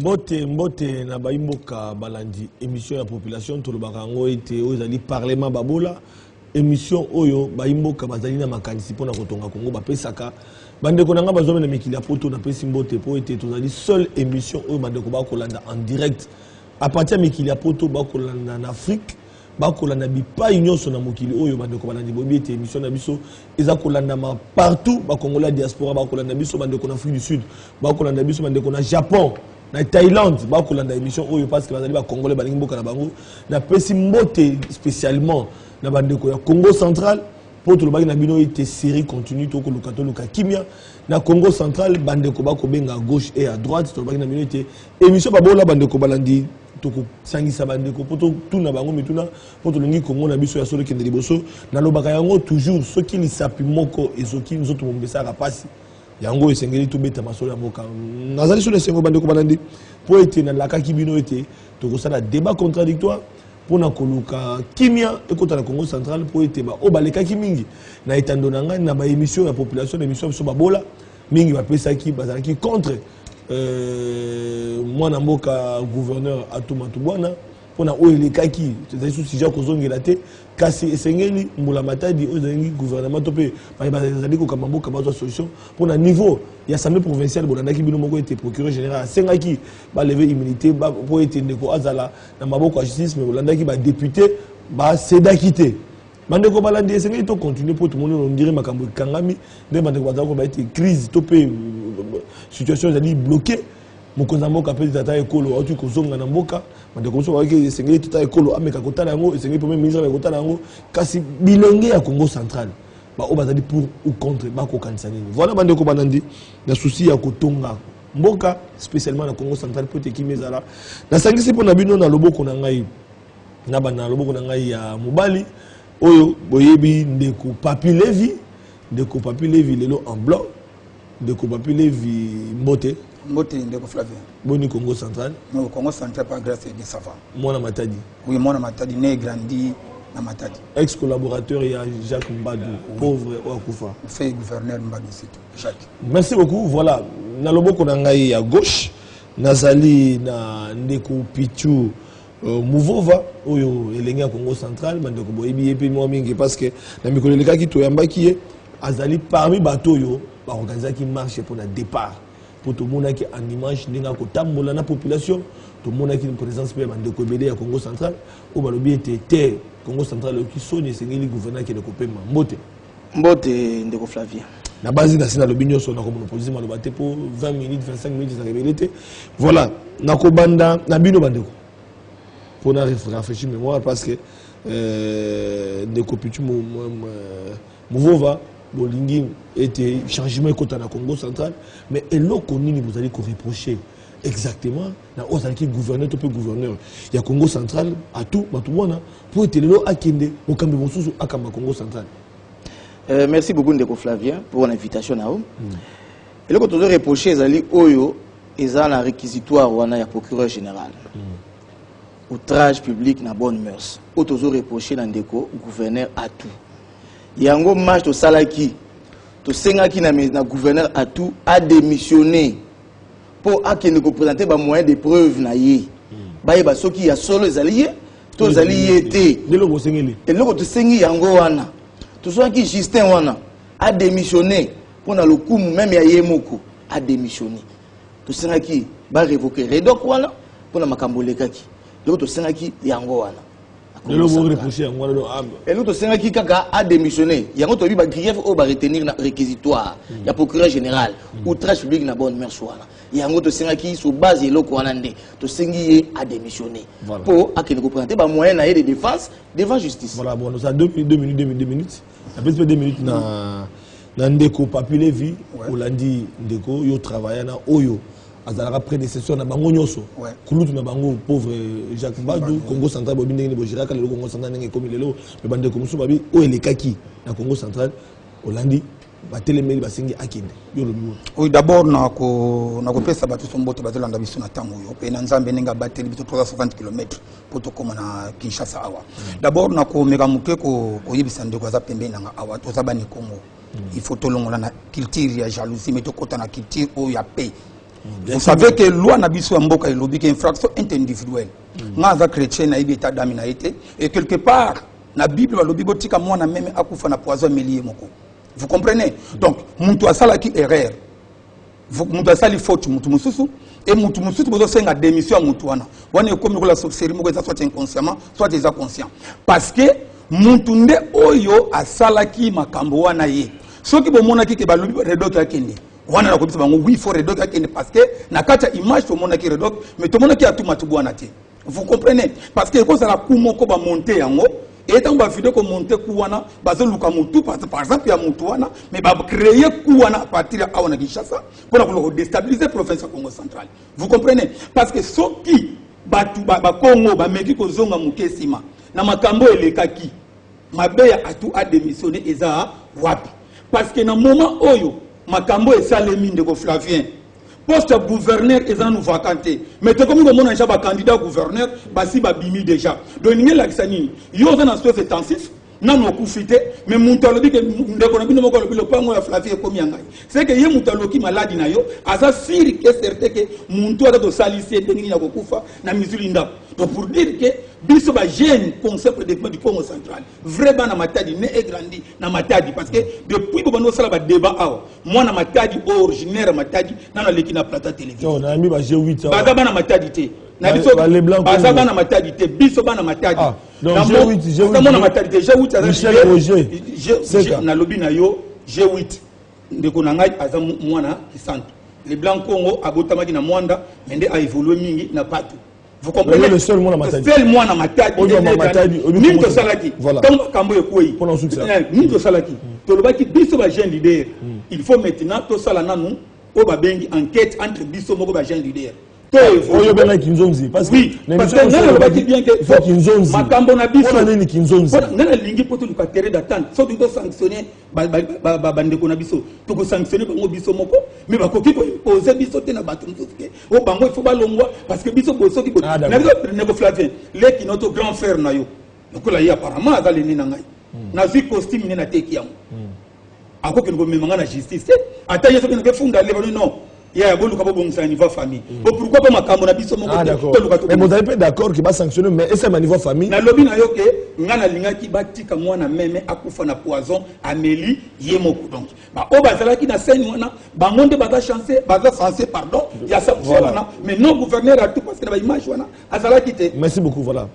Mbote na baimboka balandi émission ya population to le bakango ete ozali parlement babola émission oyo baimboka bazali na makanisi pona kotonga Kongo bapesaka bandeko nanga bazome na mikili ya poto na pesi mbote po ete tozali seule émission oyo bandeko bakolanda en direct à partir mikili ya poto bakolanda en Afrique bakolanda bipai nyonso na mokili oyo bandeko balandi bobi ete émission na biso eza kolanda ma partout bakongola diaspora bakolanda biso bandeko na Afrique du Sud bakolanda biso bandeko na Japon na Thaïlande bakolanda émission oyo parce que bazali ba congolais balingi mboka na bango na pesi mbote spécialement na bandeko ya Congo central pour tout le baki na bino ete série continue to ko luka kimia na Congo central bandeko bako benga à gauche et à droite to le baki na bino ete émission babola bandeko balandi to ko sangisa bandeko poto tout na bango mituna poto longi Congo na biso ya solo kende liboso na lobaka yango toujours ce qui li sapi moko ezoki nzoto mombesa rapasi yango esengeli to beta masolo ya mboka nazali sur le sengo bandeko balandi po ete na laka kibino ete to ko sala débat contradictoire pour na koluka kimia ekota na Congo central po ete ba obaleka kimingi na etando na ngani na ba émission ya population émission so babola mingi ba pesa ki bazalaki contre moi na mboka gouverneur Atumatu Bwana pona oelekaki c'est sous sujet ko zongela te kasi esengeli mbula matadi ozengi gouvernement topé bazali ko kamamboka bazo solution pona niveau ya assemblée provinciale bolandaki bino moko était procureur général sengaki ba lever immunité ba po ete ndeko azala na maboko ya justice mais bolandaki ba député ba sedakité bandeko balandi esengeli to continuer pour tout le monde on dirait makambo kangami nde bandeko bazako ba ete crise topé situation ezali bloquée mokonza mboka pe tata ekolo autu kozonga na mboka bandeko so waki esengeli tata ekolo ameka kotala yango esengeli premier ministre ameka kotala yango kasi bilenge ya Congo central ba obazali pour ou contre ba ko kanisa nini voilà bandeko banandi na souci ya kotonga mboka spécialement na Congo central pour te kimezala na sangisi pona bino na loboko na ngai na bana loboko na ngai ya mobali oyo boyebi ndeko Papi Levi lelo en blanc ndeko Papi Levi mbote Mbote ndeko Flavien. Boni Congo central. Non, Congo central par grâce de savant. Mona Matadi. Oui, Mona Matadi né grandi na Matadi. Ex-collaborateur il y a Jacques Mbadou, pauvre Ouakoufa. Fait gouverneur Mbadou c'est tout. Jacques. Merci beaucoup. Voilà, na loboko na ngai à gauche, nazali na ndeko Pichu Mouvova oyo elenga Congo central, bandeko boyebi epi moi mingi parce que na mikolo lekaki to yambaki azali parmi bato yo ba organiser qui marche pour le départ. Pour tout le monde qui en image n'inga kotambola na population tout le monde qui une présence pe bandeko ebele ya Congo central ou balobi était Congo central qui sonne sengeli gouverneur qui le kopema mbote ndeko Flavien na base na sina lobinyo so na ko monopoliser maloba te pour 20 minutes 25 minutes na rebelité voilà na ko banda na bino bandeko pour na rafraîchir mémoire parce que ndeko pitu mouvova bolingi était changement côté na Congo central mais eloko nini vous allez ko reprocher exactement na ozalaki gouverneur to pe gouverneur ya Congo central à tout batubona pour être lelo akende okambe mosusu akamba Congo central. Merci beaucoup ndeko Flavien pour l'invitation na o eloko to reprocher ezali oyo eza na réquisitoire wana ya procureur général outrage public na bonne mœurs otozo reprocher na ndeko gouverneur à tout yango match to salaki to sengaki na gouverneur à tout a démissionné pour akende ko présenter ba moyen de preuve na ye ba yeba soki ya solo ezali to ezali yete deloko sengeli eloko to sengi yango wana to soki Justin wana a démissionné pour na lokumu même ya yemoko a démissionné to sengaki ba révoquer redok wana pour na makambo lekaki eloko to sengaki yango wana et l'autre c'est qui a démissionné. Il y a un autre grief au retenir na réquisitoire. Il y a procureur général. Outrage public na bonne mère soir. Il y a un autre c'est qui sur base de l'eau to sengi a démissionné. Pour à qui nous représenter ba moyen de défense devant justice. Voilà bon nous a 2 minutes. Après 2 minutes na ndeko Papi Levi Olandi ndeko yo travailler na oyo azalaka prédécesseur na bango nyoso kulutu na bango pauvre Jacques Mbadou Congo central bobi ndenge bojiraka le Congo central ndenge komi lelo me bande ko musu babi o elekaki na Congo central Olandi batelemeli basengi akende yo lobi oui d'abord na ko pesa batu sombote bazolanda biso na tango yo pe na nzambe nenga bateli biso 360 km pour to koma na Kinshasa awa d'abord na ko meka muke ko yibisa ndeko za pembe na awa to za bani Congo il faut to longola na culture ya jalousie mais to kota na culture o ya paix Vous savez que loi na biso mboka elobi que infraction individuelle. Ngaza chrétien na état d'âme na été et quelque part na Bible balobi botika mwana même akufa na poison melier moko. Vous comprenez? Donc muntu asala ki erreur. Muntu asali faute muntu mususu et muntu mususu bozo senga démission muntu wana. Wana ekomi ko la sorcellerie moko ça soit inconsciemment soit déjà conscient. Parce que muntu nde oyo asala ki makambo wana ye. Soki bomona ki ke balobi redoc ya kende. Wana na kobisa bango oui faut redoc ya kende parce que na kata image to mona ki redoc mais to mona ki atuma tubwana te. Vous comprenez? Parce que quand ça la kumoko ba monter yango et tant ba vidéo ko monter kuwana bazo luka mutu par exemple ya mutu wana mais ba créer kuwana à partir ya awana Kinshasa pour la déstabiliser province Congo central. Vous comprenez? Parce que soki batu ba Congo ba meki ko zonga mukesima na makambo elekaki mabeya atu a démissionné eza wapi parce que na moment oyo makambo esalemi ndeko Flavien poste gouverneur eza nou vacanté mais te comme on a déjà candidat gouverneur basi ba bimi déjà donc ni la kisanini yo za na soif intensif non okufite mais muntalobi ke ndeko na bino moko le pango ya Flavien komi ngai c'est que ye mutaloki maladi na yo asa sûr que certain que muntu ata to salisi dengi na kokufa na misulinda donc pour dire que biso ba jeune concept de développement du Congo central vraiment na matadi né et grandi na matadi parce que depuis que bano sala ba débat awa moi na matadi originaire matadi na leki na plata télévision non na mi ba G8 ba bana matadi te na biso ba bana matadi te biso bana matadi donc G8 na matadi te G8 Michel Roger na lobby na yo G8 ndeko na ngai aza mwana kisantu les blancs Congo abotamaki na mwanda mende a évolué mingi na patu. Vous comprenez? Le seul mois na matadi. Seul mois na matadi. Minto salaki. Comme kambo ekoi. Minto salaki. Tolobaki biso ba jeune leader. Il faut maintenant to sala nanu o ba bengi enquête entre biso moko ba jeune leader. Oyo bena Kinzonzi parce que oui, parce que nana baki bien que faut Kinzonzi. Makambo na biso. Ona nini Kinzonzi. Nana lingi poto luka terre d'attente. So tu dois sanctionner bandeko na biso. To ko sanctionner bango biso moko, mais ba koki ko imposer biso te na bato mzuke. O bango il faut ba longwa parce que biso boso ki boto. Na biso nego Flavien, les qui notre grand frère na yo. Lokola yi apparemment azali ni na ngai. Na zi costume ni na teki yango. Ako ke ngo memanga na justice. Ata yeso ke ngo funda le non. Il y a beaucoup de niveau famille. Pourquoi pas ma camarade biso mon mais vous avez pas d'accord qu'il va sanctionner mais est-ce que niveau famille na lobby na yo ke ngana linga ki batika mwana meme akufa na poison Amélie yemoko donc ba o bazala ki na scène wana ba monde baza chancer baza censé pardon il y a ça wana mais non gouverneur a tout parce que na image wana azala ki te. Merci beaucoup voilà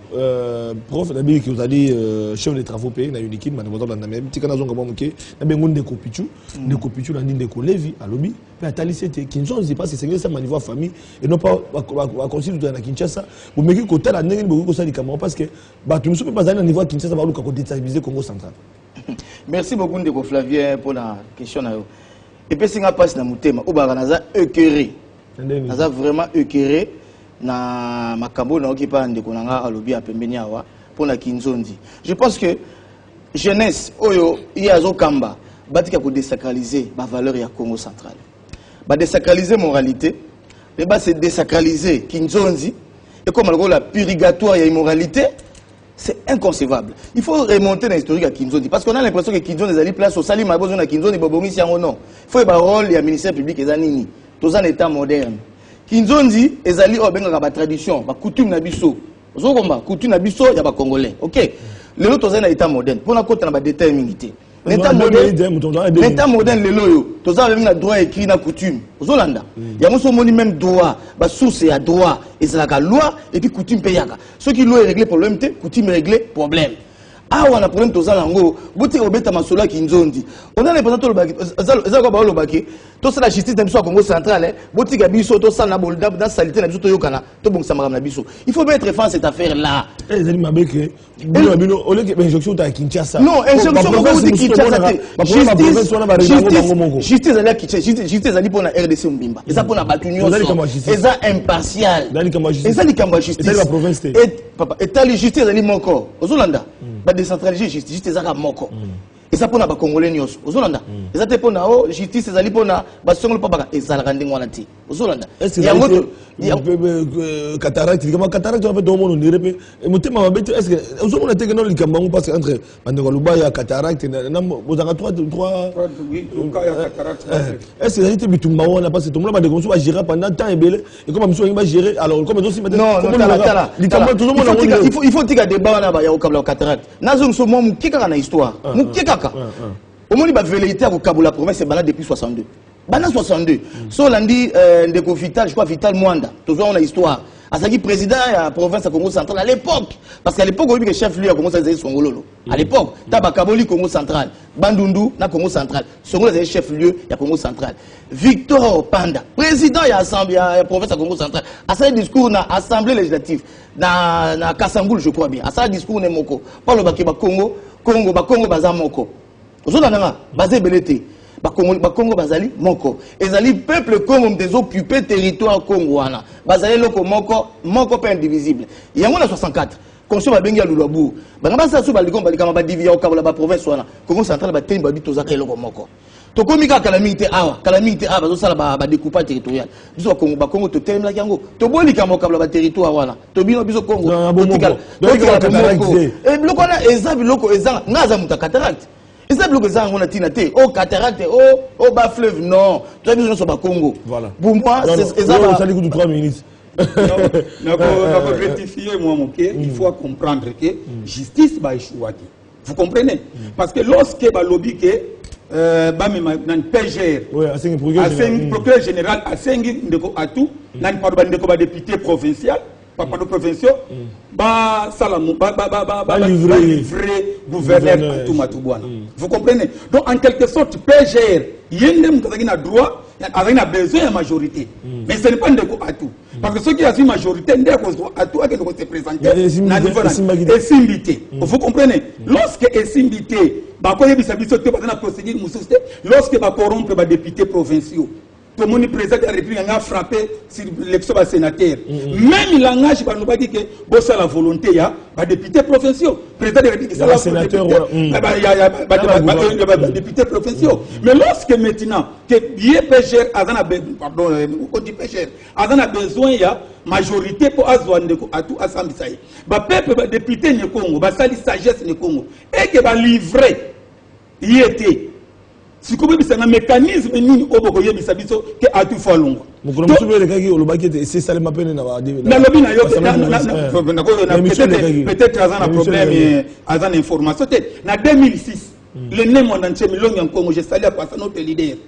prof Nabi qui vous a dit chef des travaux pays na uniki na bozo na même tikana zonga bomuke na bengonde ko pichu de ko pichu na ndinde ko levi à lobby pe atali c'était Kinshasa parce que c'est ça niveau famille et non pas à considérer dans Kinshasa vous me dites que tel année beaucoup que ça dit comment parce que bah tu ne sais pas dans niveau Kinshasa va le déstabiliser Congo central. Merci beaucoup Ndeko Flavien pour la question na yo et puis singa passe na mutema o ba naza écœuré naza vraiment écœuré na makambo na okipa ndeko nanga alobi apembeni awa pour na Kinzonzi. Je pense que jeunesse oyo iazo kamba batika ko désacraliser ba valeur ya Congo central. Ba désacraliser moralité, et bah c'est désacraliser Kinzonzi et comme la purgatoire et immoralité, c'est inconcevable. Il faut remonter dans l'historique à Kinzonzi parce qu'on a l'impression que Kinzonzi est place au salim à besoin de Kinzonzi bobomi si non. Il faut y avoir rôle et le ministère public et zanini. Tous un état moderne. Kinzonzi est allé au benga ba tradition, ba coutume na biso. Ozo komba coutume na biso ya ba congolais. OK. Le lot tous un état moderne. Pour na côté na ba déterminité. L'état moderne, le loyo, tous ça même droit écrit na coutume. Ozolanda. Il y a même droit, bah source à droit et c'est la loi et puis coutume payaka. Ceux qui loi régler problème, coutume régler problème. Ah on a problème tous ça lango, boté obeta masola Kinzondi. On a l'impression to le baki, tout ça la justice dans le Congo central, boté gabiso to ça na bolda dans salité na biso to yokana, to bon ça na biso. Il faut mettre fin à cette affaire là. Eh zali mabeke, bino au lieu que injonction ta Kinshasa. Non, injonction ko di Kinshasa. Justice ali Kinshasa, justice ali pour na RDC Mbimba. Et ça pour na batunyo. Et ça impartial. Et ça li kamba justice. Et ça la province. Et papa, et tali justice ali moko. Ozolanda. Ba décentraliser justice ezaka moko Et ça pour les Congolais nyos. Ozolanda. Et ça pour la justice, ça pour la bastion pas baka. Et ça la rending wanati. Ozolanda. Est-ce que il y a cataracte, comment cataracte en fait dans le monde on dirait et mon thème est-ce que ozomona on a techno le Cameroun parce que entre Bandengoluba il y a cataracte vous avez trois oui il y a cataracte. Est-ce que c'était bitumba on a passé tout le monde comme ça va gérer pendant temps et belé et comme monsieur il va gérer alors comme aussi maintenant il faut dire débat là ba ya okabla cataracte nazo nsomo mukika na histoire mukika au moins il va velléité à Kabula province c'est balade depuis 62 Bana 62. So lundi ndeko Vital, je crois Vital Mwanda. Toujours on a histoire. Asaki président de la province de Congo central à l'époque. Parce qu'à l'époque, le chef lui a commencé à dire Songololo. À l'époque, Tabakaboli Congo central, Bandundu na Congo central. Songolo est chef lieu de Congo central. Victor Panda, président de la province de Congo central. À ce discours na assemblée législative na Kassangoul je crois bien. À ce discours ne moko. Pas le Bakiba Congo, Congo baza moko. Ozolana basé belete. Congo bazali moko ezali peuple Congo des occupés territoire congolais bazali loko moko pas indivisible yango na 64 conscient babengi ya lulabu banga sa so balikoma balikama ba divia okabula ba province wana Congo central ba temba bito zaka loko moko to komika calamité bazo sala ba découpage territorial biso Congo to temla yango to bolika mokabula ba territoire wana to bino biso Congo et loko na ezabi loko ezanga ngaza muta cataracte. Et ça, bloque ça, on a tinaté. Oh, cataracte, oh, bas fleuve, non. Tu as besoin de ça, Congo. Voilà. Pour moi, c'est ça. Ça dit que 3 minutes. Non, pour rectifier, moi, il faut comprendre que justice va échouer. Vous comprenez? Parce que lorsque le lobby que dans le PGR, procureur général, à tout, dans le député provincial, papa de provinciaux, livré gouverneur à tout Matouboana. Vous comprenez? Donc en quelque sorte, PGR, il y a droit, il a besoin de majorité. Mais ce n'est pas un déco à tout. Parce que ceux qui ont une majorité, ils ont à tout, ils se présenter. Et Simbité. Vous comprenez? Lorsque Simbité, lorsque corrompre les députés provinciaux, tout le monde président de la République a frappé sur l'élection des sénateurs. Même il engage que la volonté il y a des députés provinciaux. Président de la République, il y a des députés provinciaux. Mais lorsque maintenant, que PGR a besoin de majorité pour à tout assemblée, le peuple député de Congo, la sagesse de Congo, et que va livrer, il était. Si vous avez un mécanisme qui a tout fait long. Peut-être un problème à l'information. En 2006, le nez monde entier, j'ai salé à passer notre leader.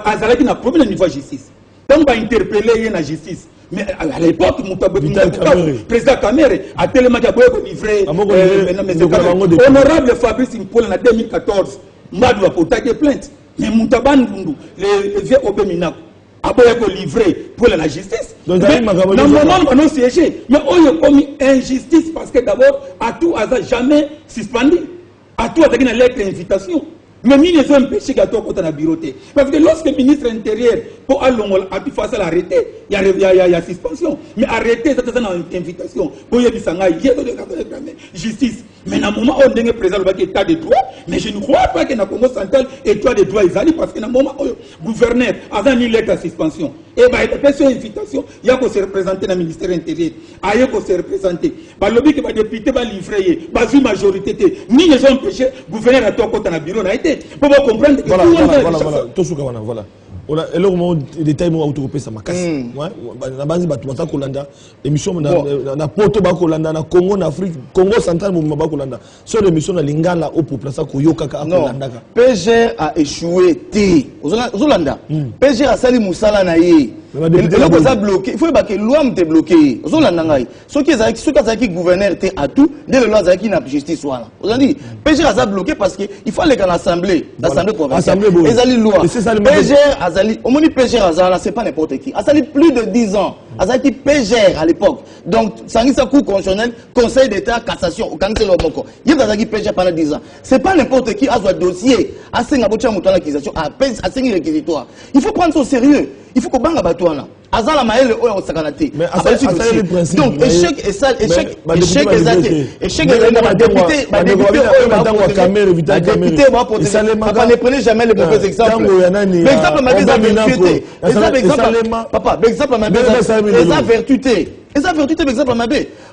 Azalaki n'a problème au niveau de la justice. Donc, on va interpeller la justice. Mais à l'époque, le président Kamere a tellement livré. Honorable Fabrice Mpole en 2014. Madou a porté plainte. Mais Moutabandu, le vieux Obéminac, a été livré pour la justice. Donc, normalement, on a siégé. Mais on a commis injustice parce que d'abord, à tout hasard, jamais suspendu. À tout hasard, il y a une lettre d'invitation. Mais il y a un péché qui a tout à la bureauté. Parce que lorsque le ministre intérieur, pour aller à l'arrêter, il y a suspension. Mais arrêter, c'est une invitation. Pour y aller, il y a justice. Mais à un moment, on est présent le état de droit, mais je ne crois pas que dans le Congo central, état de droit est parce que dans le moment où le gouverneur a une lettre de suspension, et bien, il y a une invitation, il y a qu'on se représenter dans le ministère intérieur, il y a qu'on se représenter. Le lobby qui va député va livrer, une majorité, ni les gens empêchés, le gouverneur a tout dans le bureau, n'a été. Pour comprendre que voilà. On a énormément de détails moi autour ça makas ouais na base ba tumata kolanda émission na poto ba kolanda na Congo na Afrique Congo central mo ba kolanda sur l'émission na lingala au population ko yokaka kolanda ka PGR a échoué té Zolanda PGR a sali musala na ye il faut que loi te bloqué Zolanda ngai ceux qui ezaki gouverneur té à tout dès le loi ezaki na justice wana ozandi PGR a bloqué parce que il faut aller dans l'assemblée provinciale ezali loi PGR au moins PGR Azala, c'est pas n'importe qui. Azali plus de 10 ans. Azali PGR à l'époque. Donc, Sangisa Cour constitutionnel, Conseil d'État, Cassation, au Kansel Omoko. Il y a Azali PGR pendant 10 ans. C'est pas n'importe qui a un dossier, à Singabocha Moutana accusation, à 5 réquisitoires. Il faut prendre ça au sérieux. il faut que banga batouana azala maele oyo sakanate mais le principe donc échec ne prenez jamais les mauvais exemples exemple ma papa exemple ma vertu exemple ma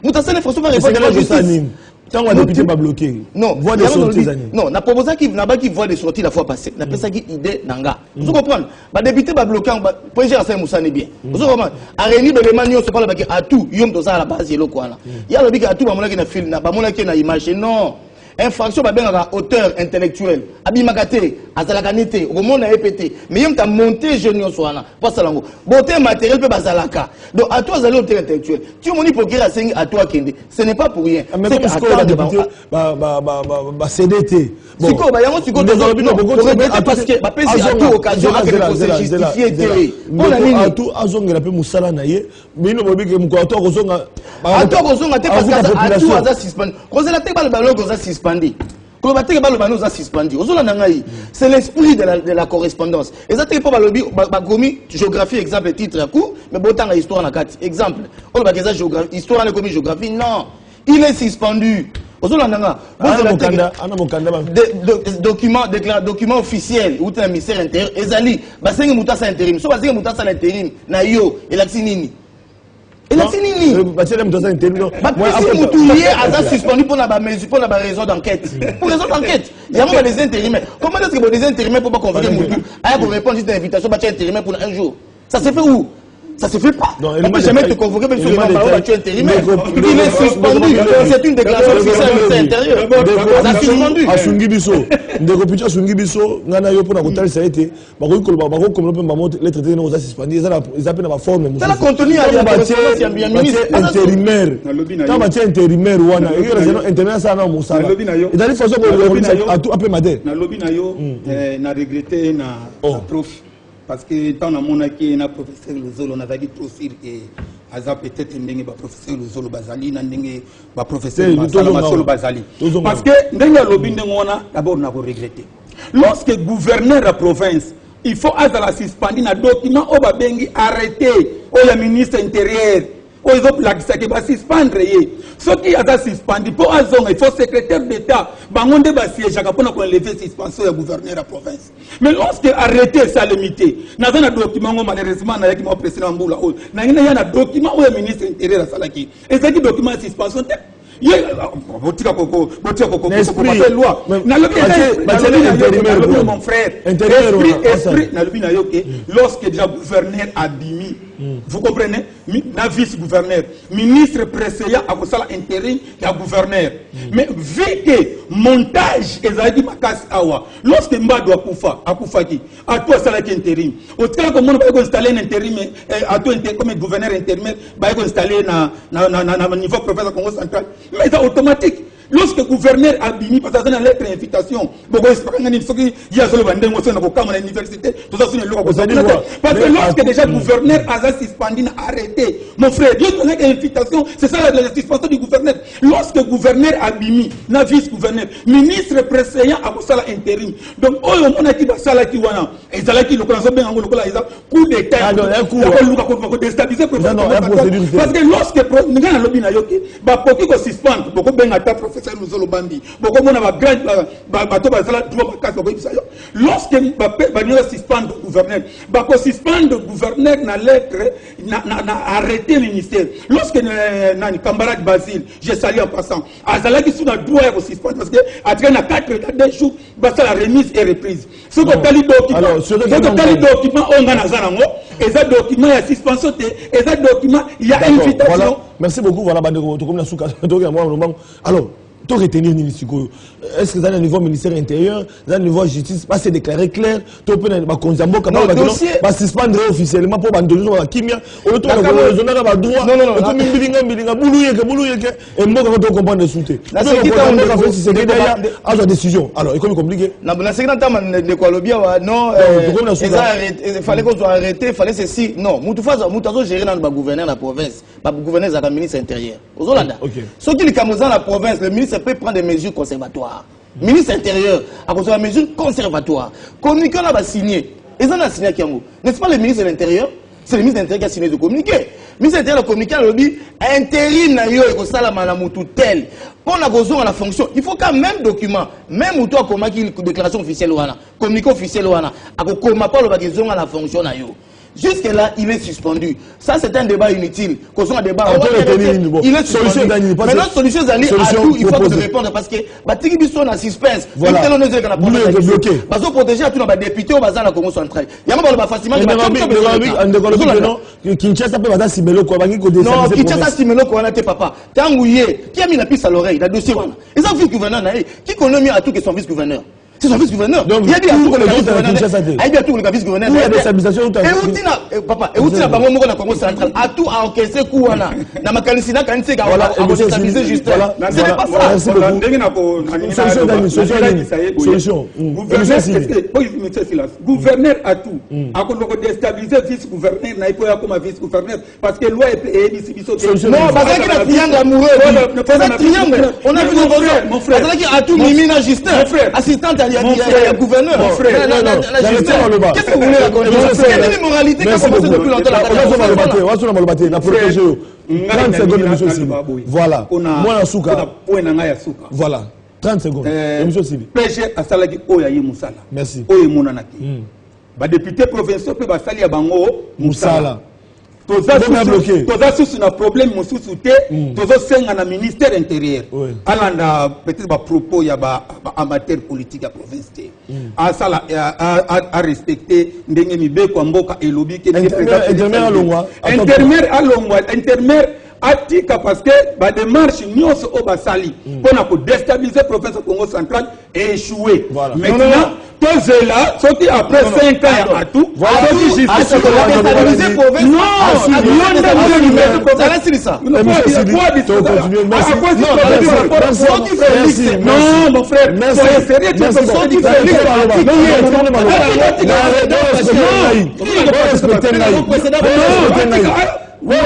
mutasane François va répondre à la justice. Tant qu'on député pas bloqué. Non, voix de sortie. Non, na proposé qui n'a pas qui voix de sortie la fois passée. Na pesa qui idée nanga. Vous comprenez? Ba député pas bloqué, projet à Moussa n'est bien. Vous comprenez? A réuni les manios se parle ba à tout, yom dosa à la base yelo quoi là. Il y a le bic à tout ba mona qui na film na ba mona qui na image non. Infraction ba benga auteur intellectuel. Abimakate, azalakanité, au monde a EPT. Mais yom ta monté génie soana. Pas ça lango. Beauté matériel peut bazalaka. Donc à toi azali auteur intellectuel. Tu moni pour dire à toi kende. Ce n'est pas pour rien. C'est que à toi député ba CDT. Siko ba yango siko parce que ba pesi à tout occasion à que c'est justifié télé. On a mis à tout azongela pe musala na ye. Mais no bobi ke mukwato kozonga. À toi kozonga te parce que à tout aza suspend. Kozela te ba le ballon koza suspendu. C'est l'esprit de la correspondance. Et ça, c'est pas le géographie, exemple, titre, coup, mais bon temps, histoire, exemple. On va dire histoire, géographie, non. Il est suspendu. Document officiel, ou un ministère intérieur, Ezali, Basengi Moutassa intérim, soit Basengi Moutassa intérim, Nayo, et la Xinini. Et là, c'est nini? Il suspendu pour la raison d'enquête. Pour raison d'enquête. Il y a des intérimaires. Comment est-ce que des intérimaires ne peuvent pas convoquer Moutou? Pour répondre à une invitation, tu es intérimaire pour un jour. Ça se fait où? Ça se fait pas. On ne peut jamais te convoquer même sur le nom tu es intérimaire. Il est suspendu. C'est une déclaration officielle du ministère intérieur. Ça a suspendu. Asungi biso. Ndeko picha asungi biso. Ngana yo pona kotali ça été. Bako ko bako comme le pemba monte lettre de nous a suspendu. Ils appellent ma forme. Ça la contenu à la correspondance ya bien ministre intérimaire. Quand ba tia intérimaire wana. Il y a intérimaire ça na musala. Et dans les façons pour à tout appel madé. Na lobby na yo na regretter na prof. Parce que tant mon qui na professeur Luzolo na zaki trop sûr que aza peut-être ndenge ba professeur Luzolo bazali na ndenge ba professeur Masolo bazali parce que ndenge lobi ndenge wana d'abord na regretter lorsque gouverneur la province il faut azala suspendu na document o ba bengi arrêté o ya ministre intérieur o izo plakisa ke ba suspendre ye soki aza suspendu pour azonga il faut secrétaire d'état bangonde ba siège akapona ko lever suspension ya gouverneur la province mais lorsque arrêté ça limité naza na document ngo malheureusement na yaki mo président Mbula o na ngina ya na document o ya ministre intérieur salaki et ça qui document suspension botika koko loi na lobi mon frère esprit na lobi na yo ke lorsque déjà gouverneur a bimi vous comprenez na vice gouverneur ministre précédent a kosala intérim ya gouverneur mais vu que montage ezali makasi awa lorsque mbado akufa ki a toi sala ki intérim au tika ko mona ba ko installer un intérim a toi comme gouverneur intérimaire ba ko installer na niveau province Congo central mais c'est automatique. Lorsque le gouverneur a bimi, parce que c'est une lettre d'invitation, parce que lorsque déjà le gouverneur a suspendu, arrêté, mon frère, Dieu donne une invitation, c'est ça la suspension du gouverneur. Lorsque le gouverneur a bimi, na vice-gouverneur, ministre précédent a fait ça intérim. Donc, on a dit que ça qui wana, et ça qui le connaît bien en Angola, il a coup d'état, pour déstabiliser le parce que lorsque nous avons lobby na yoki, bah pour qui qu'on suspende, beaucoup ben attaque professeur nous allons bandi, beaucoup mon a grand bateau basala droit casse beaucoup ça. Lorsque bah nous suspend le gouverneur, bah qu'on suspend le gouverneur na lettre na arrêté le ministère. Lorsque na camarade Basile, je salue en passant, azala qui sous na droit à suspendre parce que après na 4 jours, bah ça la remise et reprise. Ce que tali document on a nazango, et ça document il y a suspension et ça document il y a invitation. Voilà. Merci beaucoup. Voilà, alors, tout retenir Nilisiko. Est-ce que dans le niveau ministère intérieur, dans le niveau justice, c'est déclaré clair, tout peut être conzambo, va suspendre officiellement pour bandoler la kimia, on trouve le droit, non, et moi, quand on comprend le soutien. La décision. Alors, il est compliqué. La seconde temps, non, il fallait qu'on soit arrêté, il fallait ceci. Non, Moutazo gérer dans le gouverneur de la province, pas le gouverneur de la ministre intérieur. Aux Hollandais. Ce qui est dans la province, le ministre peut prendre des mesures conservatoires. Ministre intérieur a conservé des mesures conservatoires. Communiqué, on a signé. Et ça, on a signé à Kiango. N'est-ce pas le ministre de l'Intérieur? C'est le ministre de l'Intérieur qui a signé de communiqué. Le ministre de l'Intérieur a communiqué à l'objet intérim na yo et que ça la malamutu tel. Pour la raison à la fonction, il faut qu'un même document, même où toi comment qu'il déclaration officielle ou communiqué officiel ou à comment pas le bagage à la fonction na yo. Jusque-là, il est suspendu. Ça, c'est un débat inutile. Qu'on soit un débat. Il est suspendu. Maintenant, solution d'aller à tout, il faut que tu répondes parce que Batiki Bisso a suspense. Voilà. Nous est bloqué. Parce que protéger à tout le député au bazar la Congo centrale. Il y a pas facilement. Kinshasa peut pas simelo quoi. Non, Kinshasa simelo quoi. On a tes papa. Tangouye. Qui a mis la piste à l'oreille? La dossier. Ils ont vu le gouverneur. Qui connaît mieux à tout que son vice-gouverneur? C'est son vice-gouverneur. Il y a bien tout le vice-gouverneur. Il y a tout le vice-gouverneur. Il y a des stabilisations. Et papa, et où tu n'as pas mon na Congo central à tout à encaisser couana. Na makalisina kan se ga à stabiliser juste. Ce n'est pas ça. Solution. Gouverneur à tout. À qu'on déstabiliser vice-gouverneur na ipo ya comme vice-gouverneur parce que loi est biso. Non, parce qu'il y a un triangle amoureux. C'est un triangle. On a vu mon frère. Parce qu'il y a à tout Mimina Justin, assistante à le gouverneur. Mon frère, qu'est-ce que vous voulez raconter? Quelle est l'immoralité qui a commencé depuis longtemps? La protéger. 30 secondes, monsieur Sibi. Voilà. Moi, la souka. Voilà. 30 secondes. Monsieur Sibi. PG a salagi Oyaye Moussala. Merci. Oye Mounanaki. Ba député provincial peut basali à Bango Moussala. Toza sous un problème mosusu te toza senga na ministère intérieur alanda peut-être ba propos ya ba amateur politique à province te a sala a respecter ndenge mibeko mboka elobi ke intermaire atika parce que ba démarche nyonso o basali pona ko déstabiliser province Congo central et échouer maintenant tozela sorti après 5 ans à tout Merci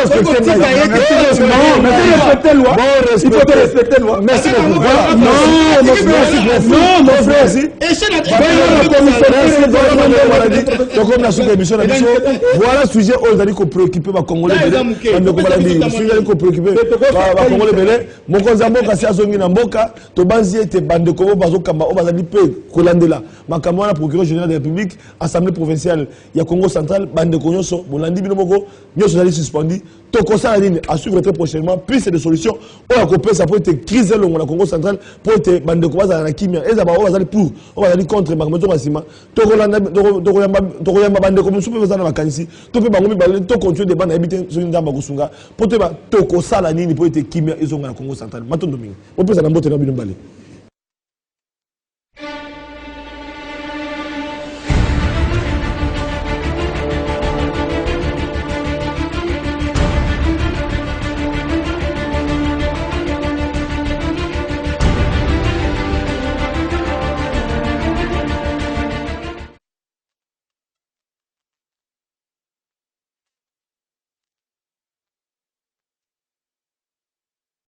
beaucoup. Voilà le sujet où on a préoccupé les Congolais. Mon Konzambo kasi azongi na mboka to banzi ete bande ko bazo kamba o bazali pe kolandela makamwa na procureur général de la République assemblée provinciale ya Congo central bande ko nyoso bolandi bino moko nyoso zali suspendu to kosa la ligne à suivre très prochainement puis c'est des solutions o ya kopesa pour être crise le Congo central pour être bande ko bazala na kimia eza ba o bazali pour o bazali contre makamwa masima to kolanda to koyamba bande ko musupe bazana makanisi to pe bango mibale to continuer de bande habiter sur ndamba kusunga pour te ba to kosa la ligne pour être kimia ezonga na Congo central matondo mingi opesa na mbote na bino mbale